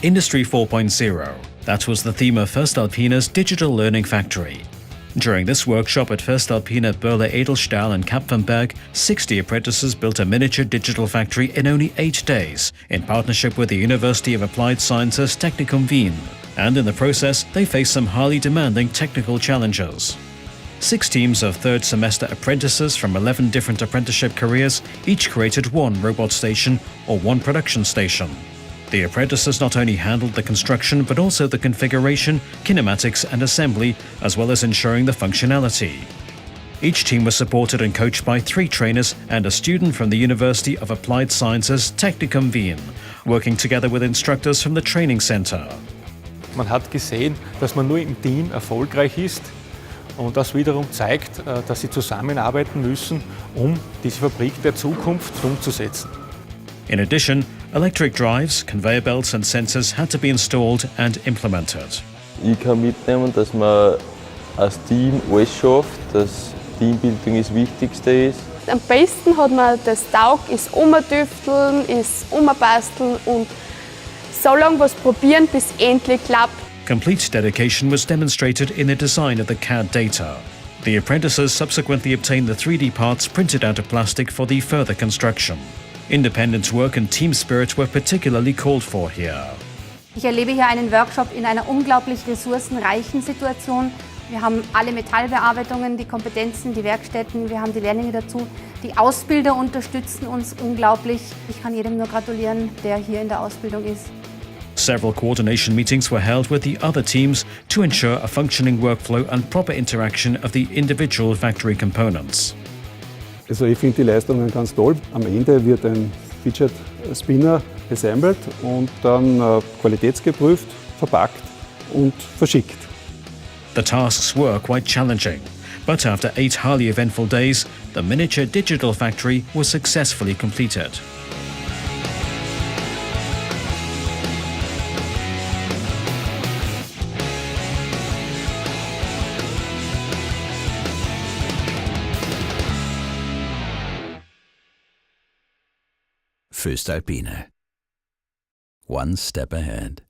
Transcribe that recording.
Industry 4.0. That was the theme of voestalpine's Digital Learning Factory. During this workshop at voestalpine Böhler Edelstahl in Kapfenberg, 60 apprentices built a miniature digital factory in only 8 days, in partnership with the University of Applied Sciences Technikum Wien. And in the process, they faced some highly demanding technical challenges. 6 teams of third semester apprentices from 11 different apprenticeship careers each created one robot station or one production station. The apprentices not only handled the construction but also the configuration, kinematics and assembly, as well as ensuring the functionality. Each team was supported and coached by 3 trainers and a student from the University of Applied Sciences Technikum Wien, working together with instructors from the training center. Man hat gesehen, dass man nur im Team erfolgreich ist und das wiederum zeigt, dass sie zusammenarbeiten müssen, um diese Fabrik der Zukunft umzusetzen. In addition, electric drives, conveyor belts and sensors had to be installed and implemented. Ich kann mitnehmen, dass man als Team alles schafft, dass Teambildung das Wichtigste ist. Am besten hat man das Taugt, ist umdüfteln, ist umbasteln und so lange was probieren, bis endlich klappt. Complete dedication was demonstrated in the design of the CAD data. The apprentices subsequently obtained the 3D parts printed out of plastic for the further construction. Independent work and team spirit were particularly called for here. Ich erlebe hier einen Workshop in einer unglaublich ressourcenreichen Situation. Wir haben alle Metallbearbeitungen, die Kompetenzen, die Werkstätten, wir haben die Lehrlinge dazu. Die Ausbilder unterstützen uns unglaublich. Ich kann jedem nur gratulieren, der hier in der Ausbildung ist. Several coordination meetings were held with the other teams to ensure a functioning workflow and proper interaction of the individual factory components. Also ich finde die Leistungen ganz toll. Am Ende wird ein Fidget Spinner assembled und dann qualitätsgeprüft, verpackt und verschickt. The tasks were quite challenging, but after 8 highly eventful days, the miniature digital factory was successfully completed. voestalpine. One step ahead.